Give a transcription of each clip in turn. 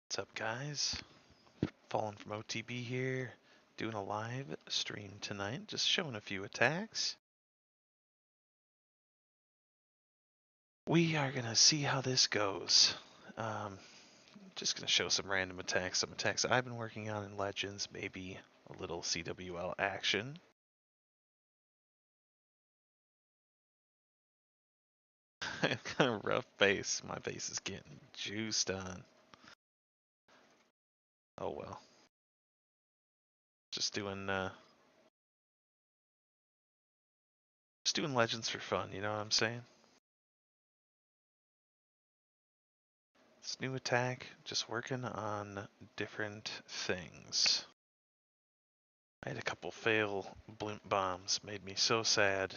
What's up, guys? Fallen from OTB here, doing a live stream tonight, just showing a few attacks. We are gonna see how this goes. Just gonna show some random attacks, some attacks I've been working on in Legends, maybe a little CWL action. Kind of rough base. My base is getting juiced on. Oh well. Just doing Legends for fun, you know what I'm saying? This new attack, just working on different things. I had a couple fail blimp bombs, made me so sad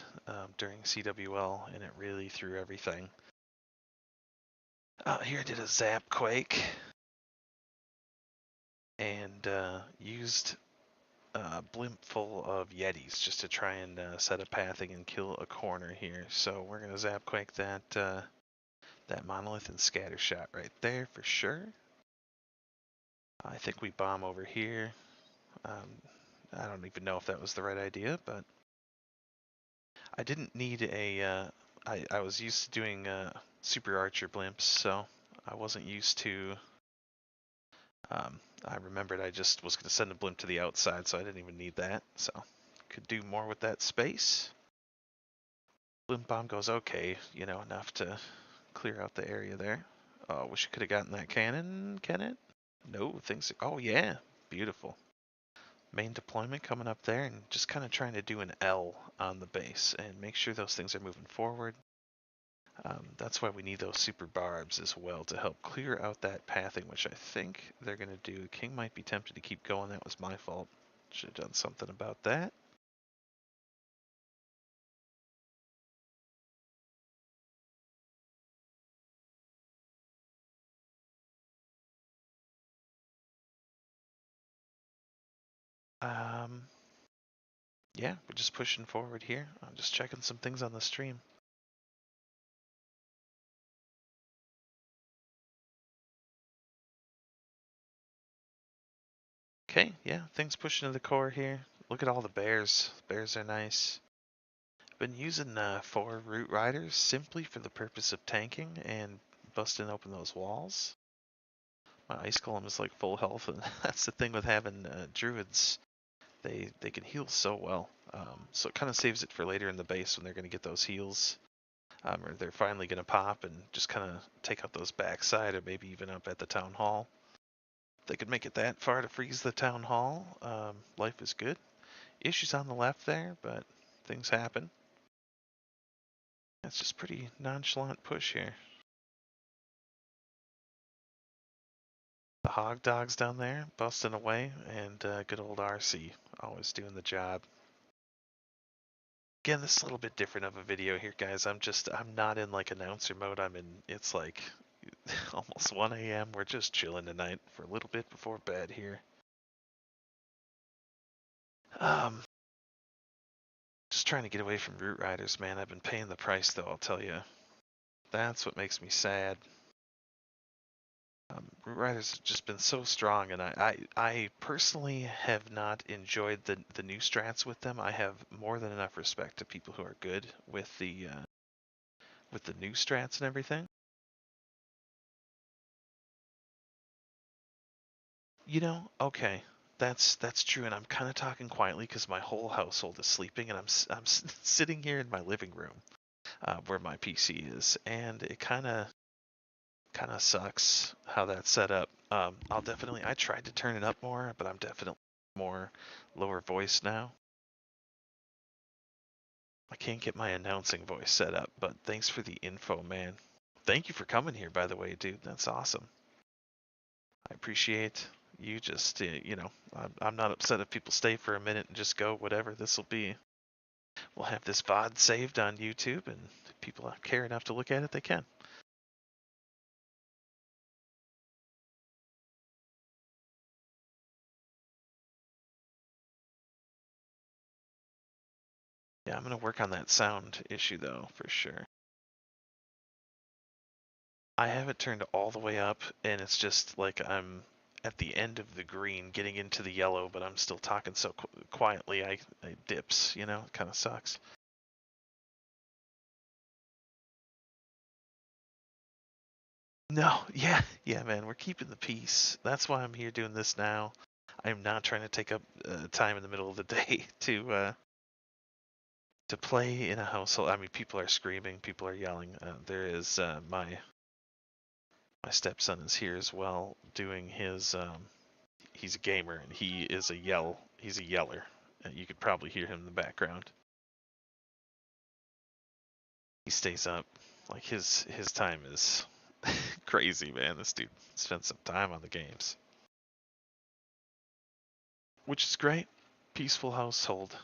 during CWL, and it really threw everything. Here I did a zap quake, and used a blimp full of Yetis just to try and set a pathing and kill a corner here. So we're gonna zap quake that monolith and scatter shot right there for sure. I think we bomb over here. I don't even know if that was the right idea, but I didn't need a. I was used to doing super archer blimps, so I wasn't used to. I remembered I just was going to send a blimp to the outside, so I didn't even need that. So could do more with that space. Blimp bomb goes okay, you know, enough to clear out the area there. Oh, wish I could have gotten that cannon. Can it? No, things. Oh yeah, beautiful. Main deployment coming up there, and just kind of trying to do an L on the base and make sure those things are moving forward. That's why we need those super barbs as well to help clear out that pathing, which I think they're going to do. King might be tempted to keep going. That was my fault. Should have done something about that. Um, yeah, we're just pushing forward here. I'm just checking some things on the stream. Okay, yeah, things pushing to the core here. Look at all the bears. Bears are nice. Been using 4 root riders simply for the purpose of tanking and busting open those walls. My ice golem is like full health, and that's the thing with having druids. They can heal so well. So it kind of saves it for later in the base when they're going to get those heals, or they're finally going to pop and just kind of take out those backside, or maybe even up at the town hall. If they could make it that far to freeze the town hall, life is good. Issues on the left there, but things happen. That's just pretty nonchalant push here. The hog dogs down there busting away, and good old RC always doing the job. Again, this is a little bit different of a video here, guys. I'm not in like announcer mode. It's like almost 1 a.m. We're just chilling tonight for a little bit before bed here. Just trying to get away from root riders, man. I've been paying the price though, I'll tell you. That's what makes me sad. Root riders have just been so strong, and I personally have not enjoyed the new strats with them. I have more than enough respect to people who are good with the new strats and everything. You know, okay, that's true, and I'm kind of talking quietly because my whole household is sleeping, and I'm sitting here in my living room, where my PC is, and it kind of sucks how that's set up. I tried to turn it up more, but I'm definitely more lower voice now. I can't get my announcing voice set up, but thanks for the info, man. Thank you for coming here, by the way, dude. That's awesome. I appreciate you just, I'm not upset if people stay for a minute and just go, whatever this will be. We'll have this VOD saved on YouTube, and if people care enough to look at it, they can. Yeah, I'm going to work on that sound issue, though, for sure. I have it turned all the way up, and it's just like I'm at the end of the green, getting into the yellow, but I'm still talking so quietly. I dips, you know, it kind of sucks. No, yeah, man, we're keeping the peace. That's why I'm here doing this now. I'm not trying to take up time in the middle of the day to play in a household. I mean, people are screaming, people are yelling. There is my stepson is here as well, doing his. He's a gamer and he is a yell. He's a yeller. You could probably hear him in the background. He stays up. Like his time is crazy, man. This dude spends some time on the games, which is great. Peaceful household.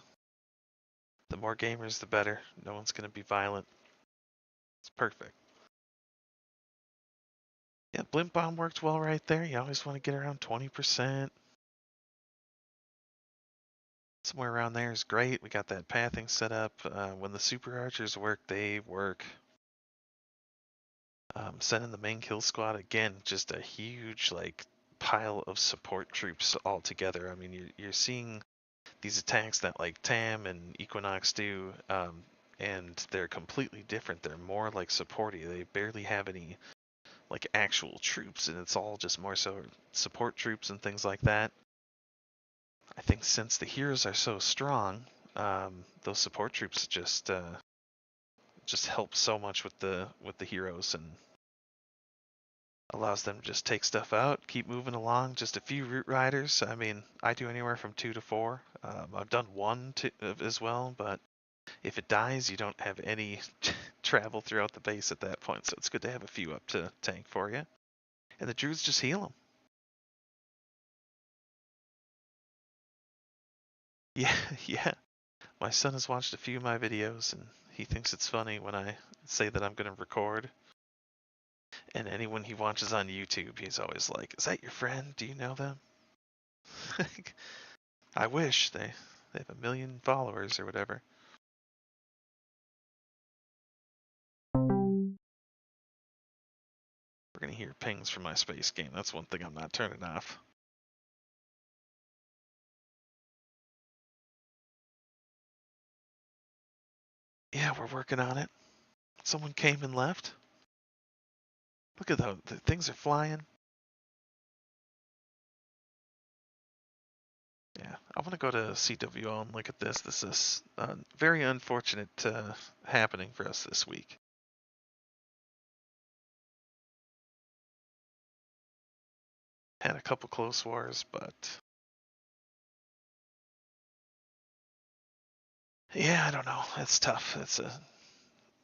The more gamers, the better. No one's gonna be violent. It's perfect. Yeah, Blimp Bomb worked well right there. You always want to get around 20%. Somewhere around there is great. We got that pathing set up. When the super archers work, they work. Sending the main kill squad again, just a huge like pile of support troops all together. I mean, you're seeing these attacks that like Tam and Equinox do, and they're completely different. They're more like supporty. They barely have any like actual troops, and it's all just more so support troops and things like that. I think since the heroes are so strong, those support troops just help so much with the heroes and allows them to just take stuff out, keep moving along. Just a few root riders. I mean, I do anywhere from 2 to 4. I've done one as well, but if it dies, you don't have any travel throughout the base at that point. So it's good to have a few up to tank for you. And the druids just heal them. Yeah, yeah. My son has watched a few of my videos, and he thinks it's funny when I say that I'm going to record. And anyone he watches on YouTube, he's always like, "Is that your friend? Do you know them?" I wish they have 1 million followers or whatever. We're gonna hear pings from my space game. That's one thing I'm not turning off. Yeah, we're working on it. Someone came and left. Look at those. The things are flying. Yeah, I want to go to CWL and look at this. This is very unfortunate happening for us this week. Had a couple close wars, but yeah, I don't know. It's tough. It's a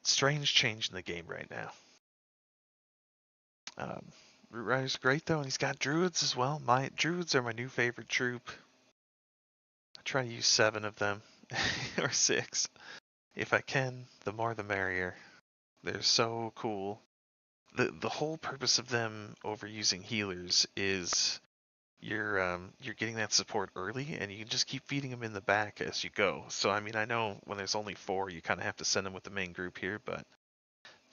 strange change in the game right now. Um, Root Rider's great though, and he's got druids as well. My druids are my new favorite troop. I try to use 7 of them or 6 if I can. The more the merrier. They're so cool. The whole purpose of them over using healers is you're getting that support early, and you can just keep feeding them in the back as you go. So I mean, I know when there's only 4, you kind of have to send them with the main group here, but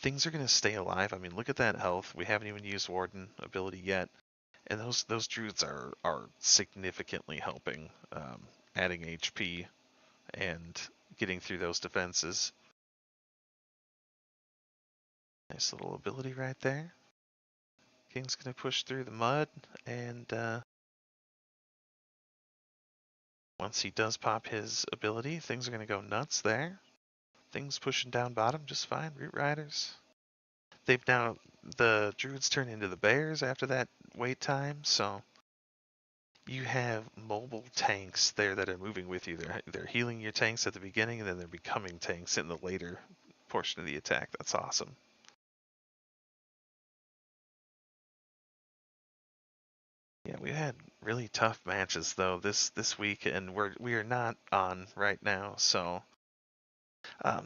things are going to stay alive. I mean, look at that health. We haven't even used Warden ability yet, and those druids are significantly helping, adding HP and getting through those defenses. Nice little ability right there. King's going to push through the mud, and once he does pop his ability, things are going to go nuts there. Things pushing down bottom just fine. Root Riders. They've now, the Druids turn into the Bears after that wait time, so you have mobile tanks there that are moving with you. They're healing your tanks at the beginning, and then they're becoming tanks in the later portion of the attack. That's awesome. Yeah, we had really tough matches though this week, and we are not on right now. So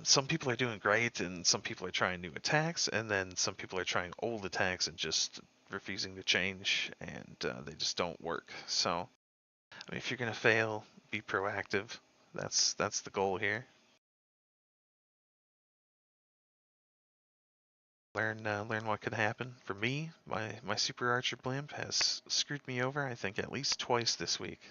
some people are doing great, and some people are trying new attacks, and then some people are trying old attacks and just refusing to change, and they just don't work. So I mean, if you're gonna fail, be proactive. That's the goal here. learn what could happen. For me, my Super Archer blimp has screwed me over, I think, at least twice this week.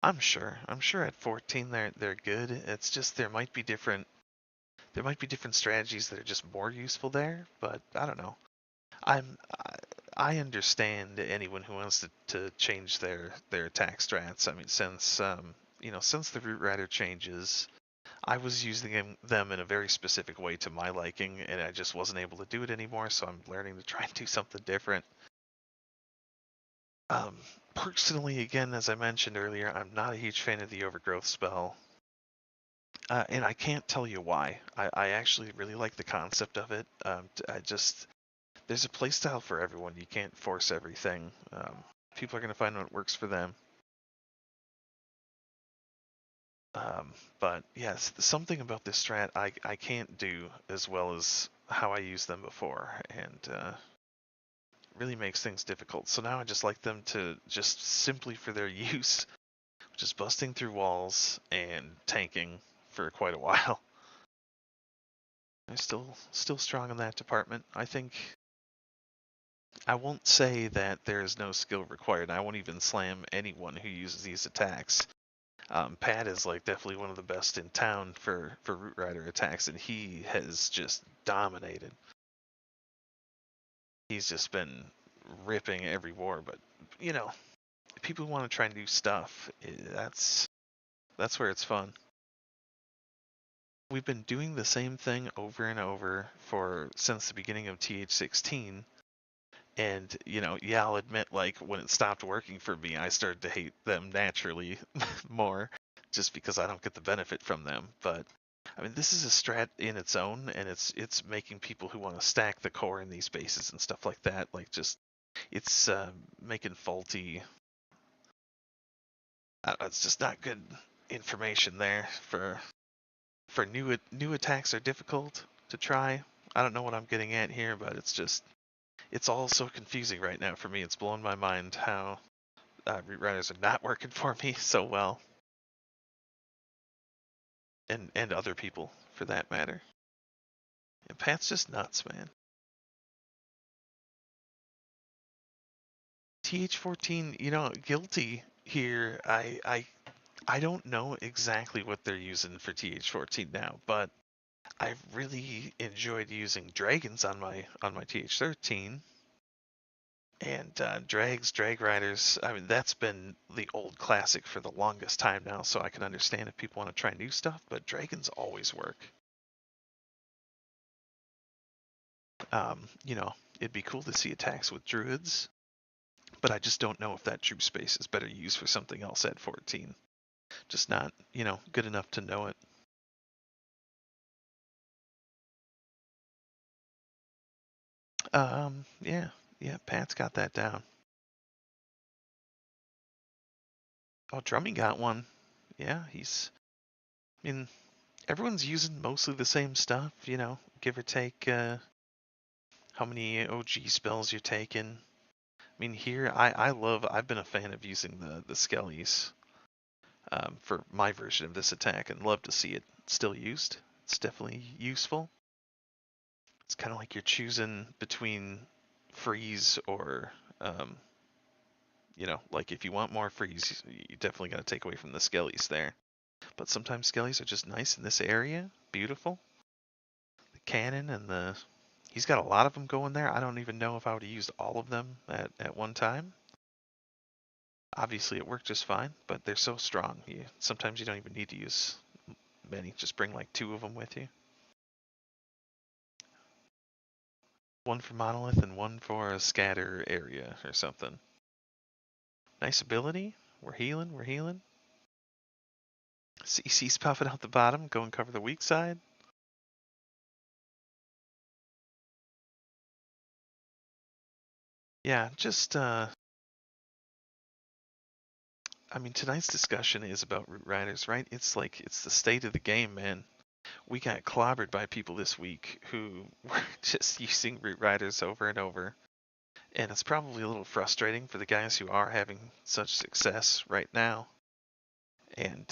I'm sure at 14 they're good. It's just there might be different strategies that are just more useful there, but I don't know. I'm I understand anyone who wants to change their attack strats. I mean, since since the root rider changes, I was using them in a very specific way to my liking, and I just wasn't able to do it anymore. So I'm learning to try and do something different. Um, Personally, again, as I mentioned earlier, I'm not a huge fan of the overgrowth spell. And I can't tell you why. I actually really like the concept of it. I just there's a playstyle for everyone. You can't force everything. People are going to find what works for them. But yes, something about this strat I can't do as well as how I used them before, and really makes things difficult. So now I just like them to just simply for their use, just busting through walls and tanking for quite a while. I'm still strong in that department. I think I won't say that there is no skill required. I won't even slam anyone who uses these attacks. Pat is like definitely one of the best in town for Root Rider attacks, and he has just dominated. He's just been ripping every war, but you know, people who want to try new stuff, that's where it's fun. We've been doing the same thing over and over for since the beginning of TH16. And, yeah, I'll admit, like, when it stopped working for me, I started to hate them naturally more just because I don't get the benefit from them. But, I mean, this is a strat in its own, and it's making people who want to stack the core in these bases and stuff like that, like, just, it's making faulty, it's just not good information there for new attacks are difficult to try. I don't know what I'm getting at here, but it's all so confusing right now for me. It's blowing my mind how root riders are not working for me so well, and other people for that matter. And Pat's just nuts, man. TH14, guilty here. I don't know exactly what they're using for TH14 now, but I've really enjoyed using dragons on my TH13. And drag riders, I mean, that's been the old classic for the longest time now, so I can understand if people want to try new stuff, but dragons always work. It'd be cool to see attacks with druids, but I just don't know if that troop space is better used for something else at 14. Just not, good enough to know it. Yeah, yeah, Pat's got that down. Oh, Drummy got one. Yeah, I mean, everyone's using mostly the same stuff, give or take how many OG spells you're taking. I mean, here, I've been a fan of using the Skellies for my version of this attack and love to see it still used. It's definitely useful. It's kind of like you're choosing between freeze or, um, like if you want more freeze, you definitely got to take away from the Skellies there. But sometimes Skellies are just nice in this area. Beautiful. The cannon and he's got a lot of them going there. I don't even know if I would have used all of them at one time. Obviously, it worked just fine, but they're so strong. Sometimes you don't even need to use many. Just bring like 2 of them with you. One for monolith and one for a scatter area or something. Nice ability. We're healing. We're healing. CC's puffing out the bottom. Go and cover the weak side. Yeah, just I mean, tonight's discussion is about root riders, right? It's the state of the game, man. We got clobbered by people this week who were just using root riders over and over. And it's probably a little frustrating for the guys who are having such success right now. And,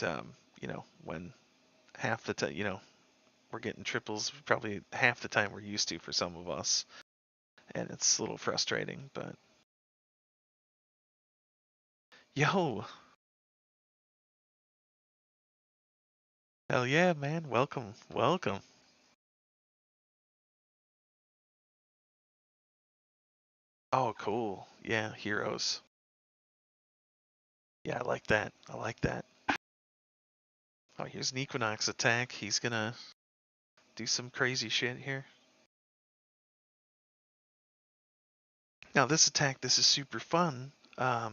when half the time, we're getting triples probably half the time we're used to for some of us. And it's a little frustrating, but. Yo! Hell yeah, man. Welcome. Welcome. Oh, cool. Yeah, heroes. Yeah, I like that. I like that. Oh, here's an Equinox attack. He's gonna do some crazy shit here. Now this attack, this is super fun. I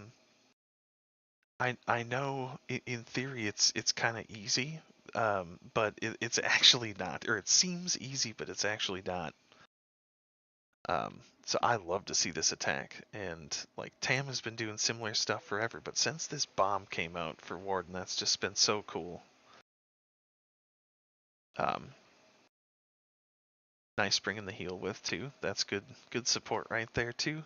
know in theory it's kind of easy, but it's actually not, or it seems easy, but it's actually not. So I love to see this attack, and like Tam has been doing similar stuff forever, but since this bomb came out for Warden, that's just been so cool. Um, nice bringing the heal with too. That's good support right there too.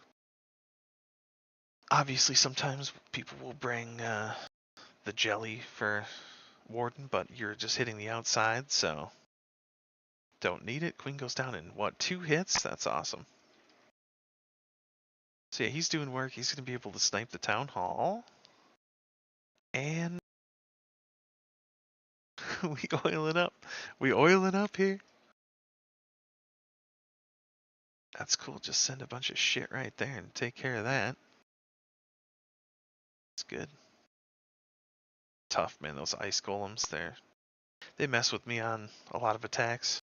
Obviously, sometimes people will bring the jelly for Warden, but you're just hitting the outside, so don't need it. Queen goes down in what, 2 hits? That's awesome. So yeah, he's doing work. He's going to be able to snipe the town hall. And we oil it up. We oil it up here. That's cool. Just send a bunch of shit right there and take care of that. It's good. Tough, man. Those ice golems, they mess with me on a lot of attacks.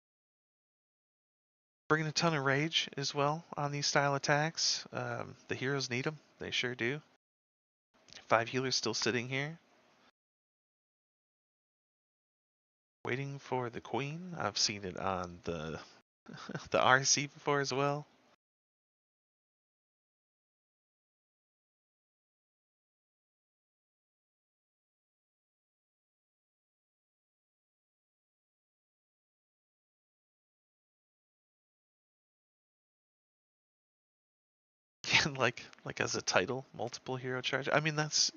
Bringing a ton of rage as well on these style attacks. The heroes need them. They sure do. 5 healers still sitting here. Waiting for the queen. I've seen it on the the RC before as well. like as a title, multiple hero charge. I mean that's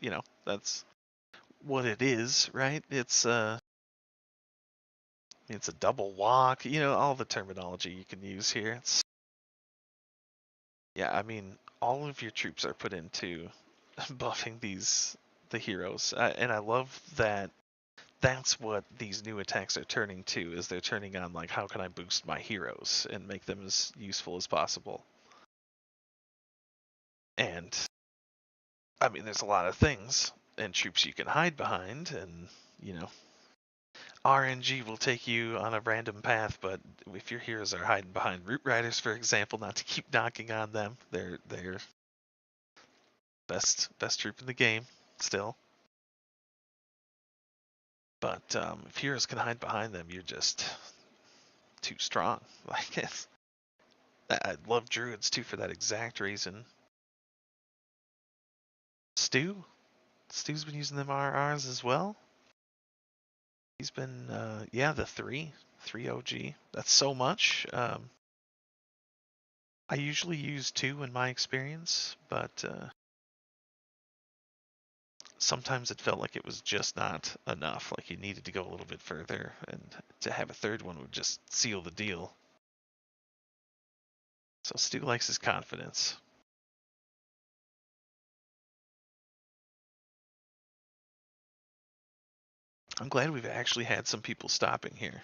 what it is, right? It's a double walk, all the terminology you can use here. Yeah, I mean, all of your troops are put into buffing the heroes, and I love that. That's what these new attacks are turning to. Is they're turning on like, how can I boost my heroes and make them as useful as possible? And I mean, there's a lot of things and troops you can hide behind, and RNG will take you on a random path, but if your heroes are hiding behind root riders, for example, not to keep knocking on them, they're best troop in the game still. But if heroes can hide behind them, you're just too strong. Like I love druids too for that exact reason. Stu's been using them RRs as well. He's been the three OG. That's so much. I usually use 2 in my experience, but sometimes it felt like it was just not enough. Like you needed to go a little bit further, and to have a 3rd one would just seal the deal. So Stu likes his confidence. I'm glad we've actually had some people stopping here.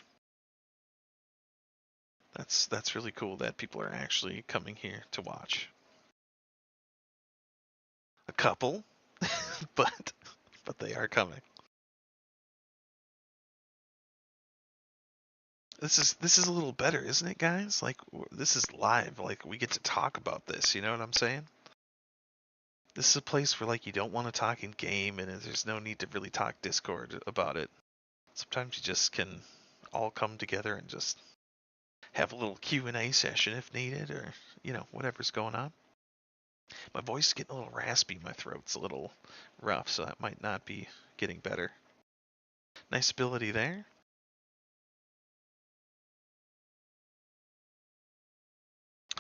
That's really cool that people are actually coming here to watch. A couple, but they are coming. This is a little better, isn't it, guys? Like this is live. Like we get to talk about this. You know what I'm saying? This is a place where like you don't want to talk in game, and there's no need to really talk Discord about it. Sometimes you just can all come together and just have a little Q&A session if needed, or whatever's going on. My voice is getting a little raspy. My throat's a little rough, so that might not be getting better. Nice ability there.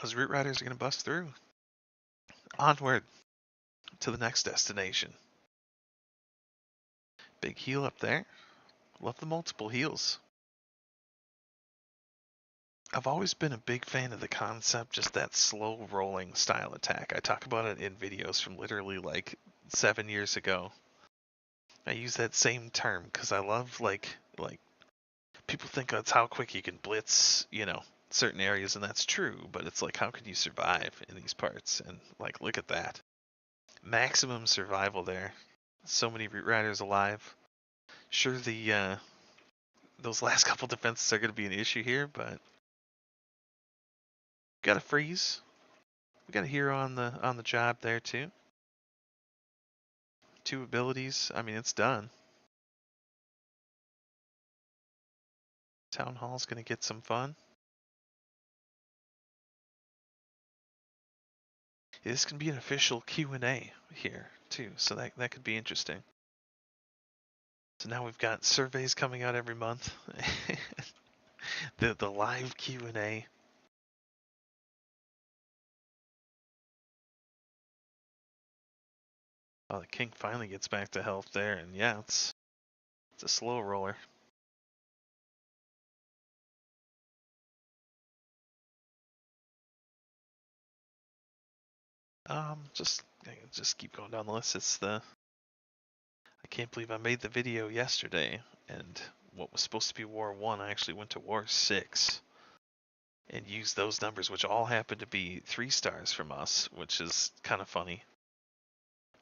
Those root riders are going to bust through. onward to the next destination. Big heel up there. Love the multiple heels. I've always been a big fan of the concept, just that slow rolling style attack. I talk about it in videos from literally like 7 years ago. I use that same term because I love like people think that's how quick you can blitz, certain areas, and that's true, but it's like how can you survive in these parts? And like look at that. Maximum survival there. So many root riders alive. Sure the those last couple defenses are gonna be an issue here, but got a freeze. We got a hero on the job there too. 2 abilities. I mean, it's done. Town Hall's gonna get some fun. This can be an official Q&A here too, so that could be interesting. So now we've got surveys coming out every month. the live Q&A. Oh, the king finally gets back to health there, and yeah, it's a slow roller. Just keep going down the list. I can't believe I made the video yesterday, and what was supposed to be War 1, I actually went to War 6 and used those numbers, which all happened to be 3 stars from us, which is kind of funny.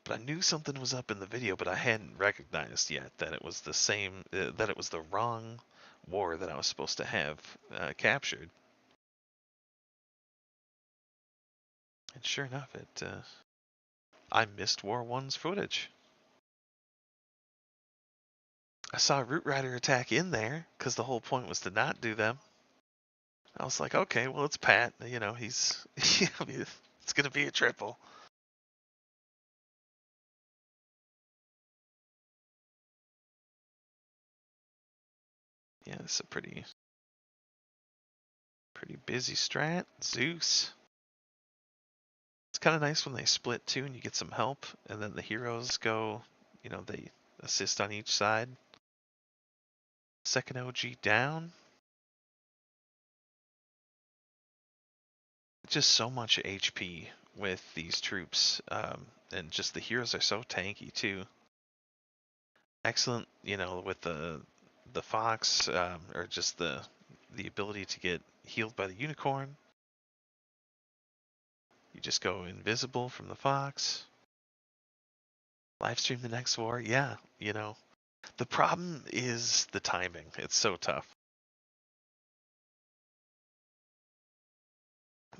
But I knew something was up in the video, but I hadn't recognized yet that it was the same, that it was the wrong war that I was supposed to have captured. And sure enough, I missed War 1's footage. I saw a Root Rider attack in there, because the whole point was to not do them. I was like, okay, well, it's Pat. He's, it's going to be a triple. Yeah, it's a pretty busy strat. Zeus. It's kind of nice when they split too and you get some help, and then the heroes go, they assist on each side. Second OG down. Just so much HP with these troops, and just the heroes are so tanky too. Excellent, with the fox, or just the ability to get healed by the unicorn. You just go invisible from the fox. Live stream the next war, yeah. The problem is the timing. It's so tough.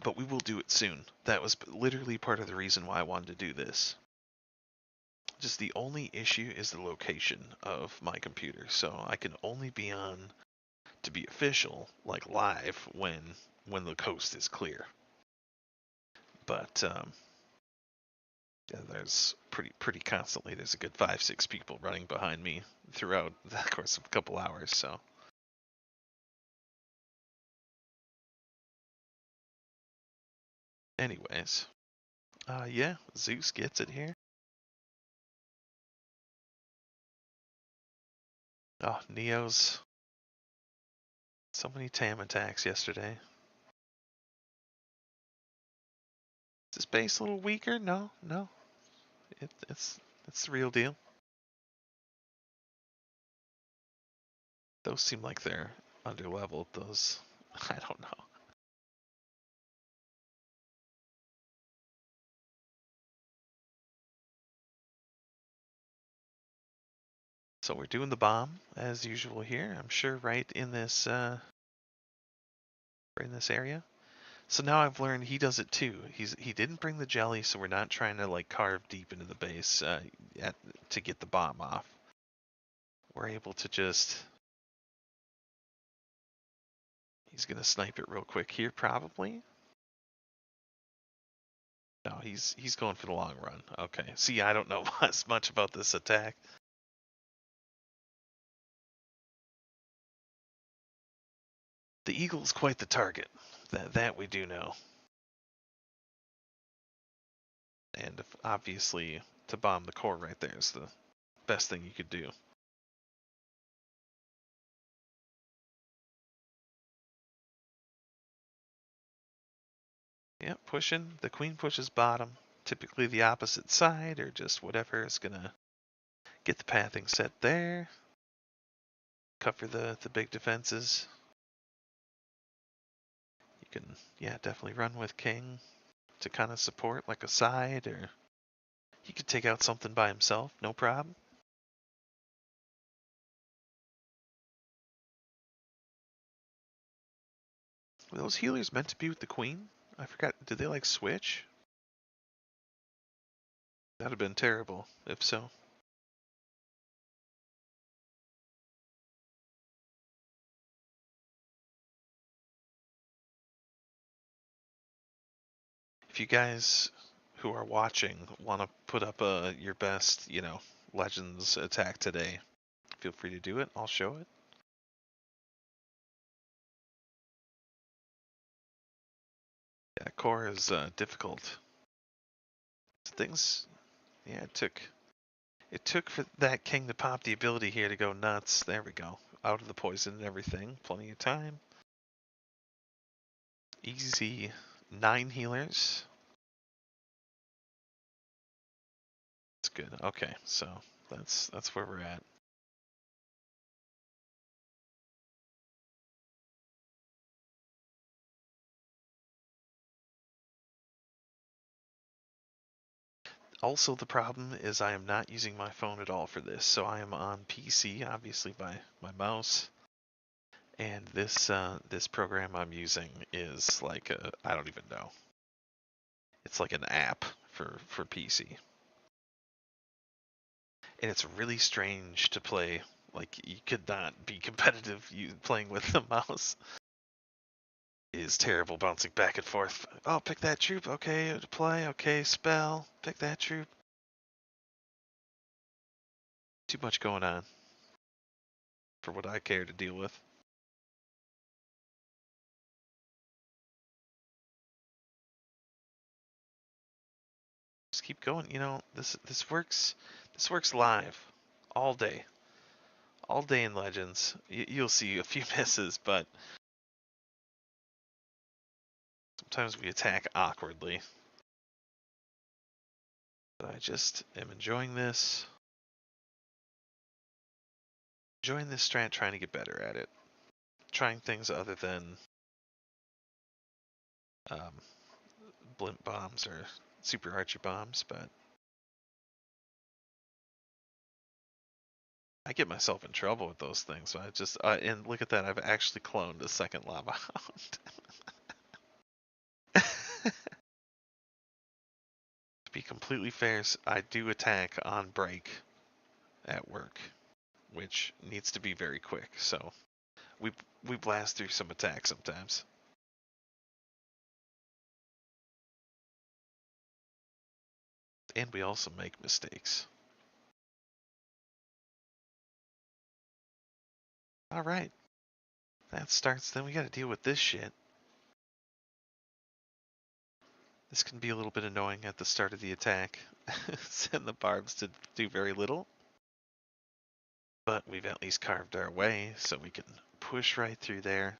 But we will do it soon. That was literally part of the reason why I wanted to do this. Just the only issue is the location of my computer, so I can only be on to be official, like live, when the coast is clear. But yeah, there's pretty constantly. There's a good 5-6 people running behind me throughout the course of a couple hours. So. Anyways, yeah, Zeus gets it here. Oh, Neo's. So many TAM attacks yesterday. Is this base a little weaker? No. It's the real deal. Those seem like they're underleveled. Those, I don't know. So we're doing the bomb as usual here. I'm sure right in this area. So now I've learned he does it too. He didn't bring the jelly, so we're not trying to like carve deep into the base to get the bomb off. We're able to just. He's gonna snipe it real quick here, probably. No, he's going for the long run. Okay. See, I don't know as much about this attack. The eagle's quite the target. That we do know. and obviously to bomb the core right there is the best thing you could do. Yeah, pushing. The queen pushes bottom, typically the opposite side or just whatever is gonna get the pathing set there. Cover the big defenses. You can, yeah, definitely run with king to kind of support like a side, or he could take out something by himself, no problem. Were those healers meant to be with the queen? I forgot. Did they like switch? That'd have been terrible, if so. If you guys who are watching want to put up your best, Legends attack today, feel free to do it. I'll show it. Yeah, core is difficult. Things, yeah, it took for that king to pop the ability here to go nuts. There we go. Out of the poison and everything. Plenty of time. Easy 9 healers. That's good. Okay, so that's where we're at. Also, the problem is I am not using my phone at all for this, so I am on PC, obviously by my mouse, and this program I'm using is like I don't even know. It's like an app for PC, and it's really strange to play. Like you could not be competitive playing with the mouse. It is terrible bouncing back and forth. Oh, pick that troop. Okay, play. Okay, spell. Pick that troop. Too much going on for what I care to deal with. Just keep going. This works. This works live, all day, all day in Legends. You'll see a few misses, but sometimes we attack awkwardly. But I just am enjoying this. Enjoying this strat, trying to get better at it. Trying things other than um, blimp bombs or super archer bombs, but I get myself in trouble with those things. So and look at that, I've actually cloned a second lava hound. To be completely fair, I do attack on break at work, which needs to be very quick. So we we blast through some attacks sometimes. And we also make mistakes. Alright. That starts, then we gotta deal with this shit. This can be a little bit annoying at the start of the attack. Send the barbs to do very little. But we've at least carved our way, so we can push right through there.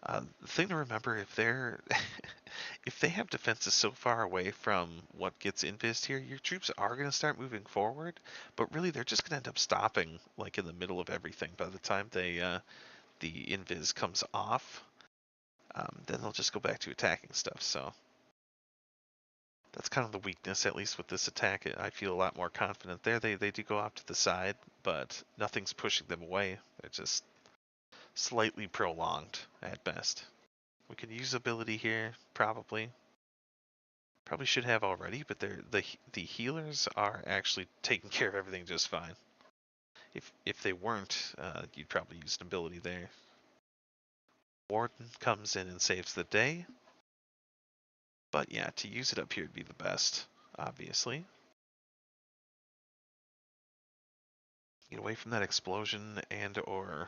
The thing to remember, if they have defenses so far away from what gets invised here, your troops are going to start moving forward, but really they're just going to end up stopping like in the middle of everything by the time the invis comes off. Then they'll just go back to attacking stuff. So that's kind of the weakness, at least with this attack. I feel a lot more confident there. They do go off to the side, but nothing's pushing them away. They're just slightly prolonged at best. We could use ability here, probably. Probably should have already, but the healers are actually taking care of everything just fine. If they weren't, you'd probably use an ability there. Warden comes in and saves the day. But yeah, to use it up here would be the best, obviously. Get away from that explosion and or